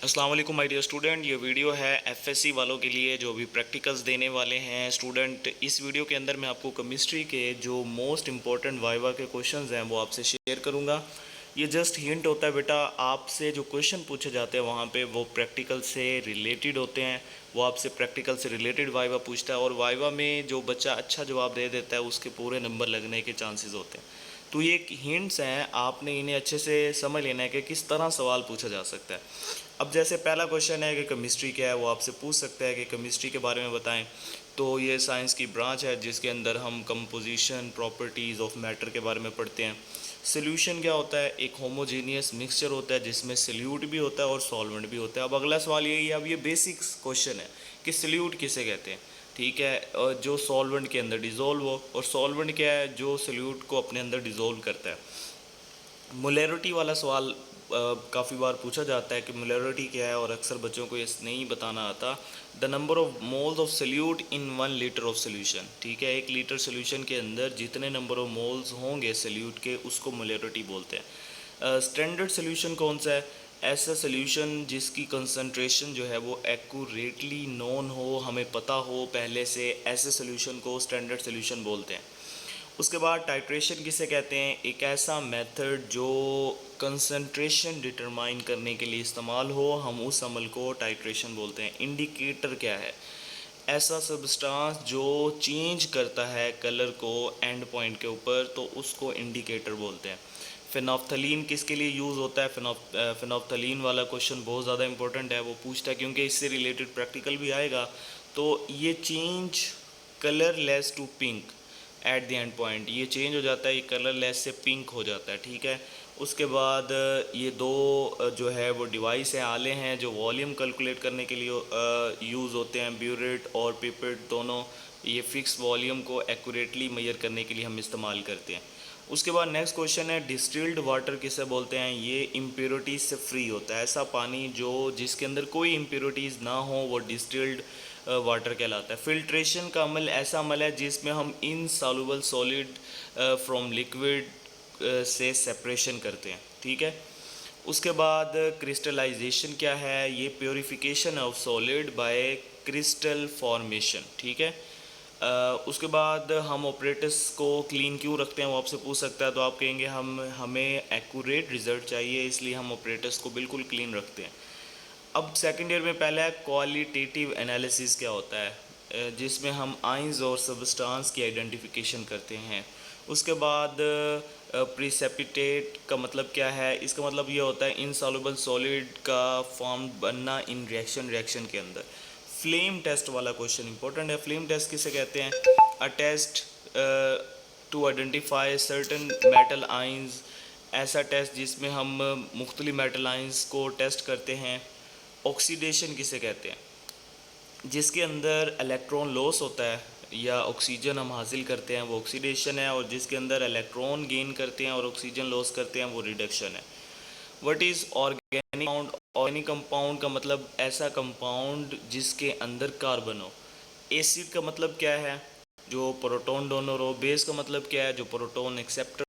अस्सलाम वालेकुम my dear student. ये वीडियो है एफएससी वालों के लिए जो भी प्रैक्टिकल्स देने वाले हैं स्टूडेंट। इस वीडियो के अंदर मैं आपको केमिस्ट्री के जो मोस्ट इंपॉर्टेंट वाइवा के क्वेश्चंस हैं वो आपसे शेयर करूंगा। ये जस्ट हिंट होता है बेटा, आपसे जो क्वेश्चन पूछे जाते हैं वहाँ पे वो प्रैक्टिकल से रिलेटेड होते हैं। वो आपसे प्रैक्टिकल से रिलेटेड वाइवा पूछता है और वाइवा में जो बच्चा अच्छा जवाब दे देता है उसके पूरे नंबर लगने के चांसेस होते हैं। तो ये हिंट्स हैं, आपने इन्हें अच्छे से समझ लेना है कि किस तरह सवाल पूछा जा सकता है। अब जैसे पहला क्वेश्चन है कि केमिस्ट्री क्या है, वो आपसे पूछ सकता है कि केमिस्ट्री के बारे में बताएं। तो ये साइंस की ब्रांच है जिसके अंदर हम कंपोजिशन प्रॉपर्टीज़ ऑफ मैटर के बारे में पढ़ते हैं। सोल्यूशन क्या होता है? एक होमोजेनियस मिक्सचर होता है जिसमें सल्यूट भी होता है और सॉल्वेंट भी होता है। अब अगला सवाल यही है, अब ये बेसिक क्वेश्चन है कि सल्यूट किसे कहते हैं। ठीक है, और जो सॉल्वेंट के अंदर डिज़ोल्व हो, और सॉल्वेंट क्या है? जो सल्यूट को अपने अंदर डिज़ोल्व करता है। मोलैरिटी वाला सवाल काफ़ी बार पूछा जाता है कि मोलैरिटी क्या है, और अक्सर बच्चों को ये नहीं बताना आता। The number of moles of solute in 1 litre of solution. ठीक है, 1 लीटर सोल्यूशन के अंदर जितने नंबर ऑफ मोल्स होंगे सल्यूट के, उसको मोलैरिटी बोलते हैं। स्टैंडर्ड सोल्यूशन कौन सा है? ऐसा सोल्यूशन जिसकी कंसंट्रेशन जो है वो एक्यूरेटली नोन हो, हमें पता हो पहले से, ऐसे सोल्यूशन को स्टैंडर्ड सोल्यूशन बोलते हैं। उसके बाद टाइट्रेशन किसे कहते हैं? एक ऐसा मेथड जो कंसंट्रेशन डिटरमाइन करने के लिए इस्तेमाल हो, हम उस अमल को टाइट्रेशन बोलते हैं। इंडिकेटर क्या है? ऐसा सब्सटेंस जो चेंज करता है कलर को एंड पॉइंट के ऊपर, तो उसको इंडिकेटर बोलते हैं। फिनोप्थलीन किसके लिए यूज़ होता है? फिनोप्थलीन वाला क्वेश्चन बहुत ज़्यादा इंपॉर्टेंट है, वो पूछता है क्योंकि इससे रिलेटेड प्रैक्टिकल भी आएगा। तो ये change colourless to pink at the end point, ये चेंज हो जाता है, ये कलर लेस से पिंक हो जाता है। ठीक है, उसके बाद ये दो जो है वो डिवाइस हैं, आले हैं, जो वॉल्यूम कैलकुलेट करने के लिए यूज़ होते हैं। ब्यूरेट और पिपेट दोनों ये फिक्स वॉल्यूम को एक्यूरेटली मेजर करने के लिए हम इस्तेमाल करते हैं। उसके बाद नेक्स्ट क्वेश्चन है, डिस्टिल्ड वाटर किसे बोलते हैं? ये इम्प्योरिटीज़ से फ्री होता है। ऐसा पानी जो जिसके अंदर कोई इम्प्योरिटीज़ ना हो वो डिस्टिल्ड वाटर कहलाता है। फिल्ट्रेशन का अमल ऐसा अमल है जिसमें हम इनसॉल्युबल सॉलिड फ्रॉम लिक्विड से सेपरेशन करते हैं। ठीक है, उसके बाद क्रिस्टलाइजेशन क्या है? ये purification of solid bye crystal formation. ठीक है, उसके बाद हम ऑपरेटर्स को क्लीन क्यों रखते हैं, वो आपसे पूछ सकता है। तो आप कहेंगे हमें एक्यूरेट रिज़ल्ट चाहिए, इसलिए हम ऑपरेटर्स को बिल्कुल क्लीन रखते हैं। अब सेकेंड ईयर में पहला है क्वालिटेटिव एनालिसिस क्या होता है, जिसमें हम आइंस और सबस्टांस की आइडेंटिफिकेशन करते हैं। उसके बाद प्रिसेपिटेट का मतलब क्या है? इसका मतलब ये होता है इनसॉल्युबल सॉलिड का फॉर्म बनना इन रिएक्शन के अंदर। फ्लेम टेस्ट वाला क्वेश्चन इंपॉर्टेंट है। फ्लेम टेस्ट किसे कहते हैं? A test to identify certain metal ions, ऐसा टेस्ट जिसमें हम मुख्तलिफ मेटल आइंस को टेस्ट करते हैं। ऑक्सीडेशन किसे कहते हैं? जिसके अंदर इलेक्ट्रॉन लॉस होता है या ऑक्सीजन हम हासिल करते हैं वो ऑक्सीडेशन है, और जिसके अंदर इलेक्ट्रॉन गेन करते हैं और ऑक्सीजन लॉस करते हैं वो रिडक्शन है। What is organic compound? Organic compound का मतलब ऐसा कंपाउंड जिसके अंदर कार्बन हो। एसिड का मतलब क्या है? जो प्रोटॉन डोनर हो। बेस का मतलब क्या है? जो प्रोटॉन एक्सेप्टर।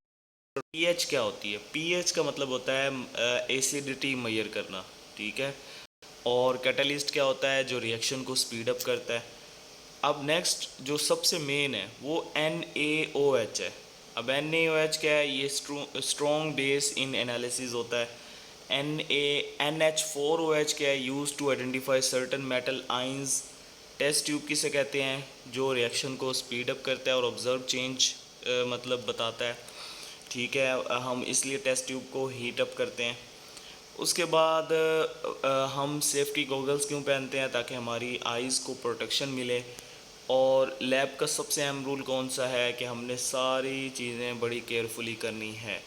पीएच क्या होती है? पीएच का मतलब होता है एसिडिटी मेजर करना। ठीक है, और कैटलिस्ट क्या होता है? जो रिएक्शन को स्पीड अप करता है। अब नेक्स्ट जो सबसे मेन है वो NaOH है। अब NaOH क्या है? ये स्ट्रॉन्ग बेस इन एनालिसिस होता है। NH4OH क्या है? Use to identify certain metal ions. Test tube किसे कहते हैं? जो रिएक्शन को स्पीड अप करता है और ऑब्जर्व चेंज मतलब बताता है। ठीक है, हम इसलिए टेस्ट ट्यूब को हीट अप करते हैं। उसके बाद हम सेफ्टी गॉगल्स क्यों पहनते हैं? ताकि हमारी आइज़ को प्रोटेक्शन मिले। और लैब का सबसे अहम रूल कौन सा है? कि हमने सारी चीज़ें बड़ी केयरफुली करनी है।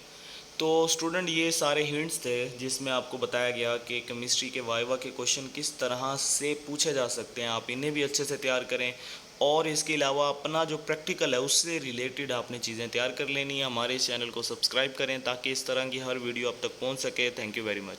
तो स्टूडेंट ये सारे हिंट्स थे जिसमें आपको बताया गया कि केमिस्ट्री के वाइवा के क्वेश्चन किस तरह से पूछे जा सकते हैं। आप इन्हें भी अच्छे से तैयार करें, और इसके अलावा अपना जो प्रैक्टिकल है उससे रिलेटेड आपने चीज़ें तैयार कर लेनी है। हमारे इस चैनल को सब्सक्राइब करें ताकि इस तरह की हर वीडियो आप तक पहुंच सके। Thank you very much.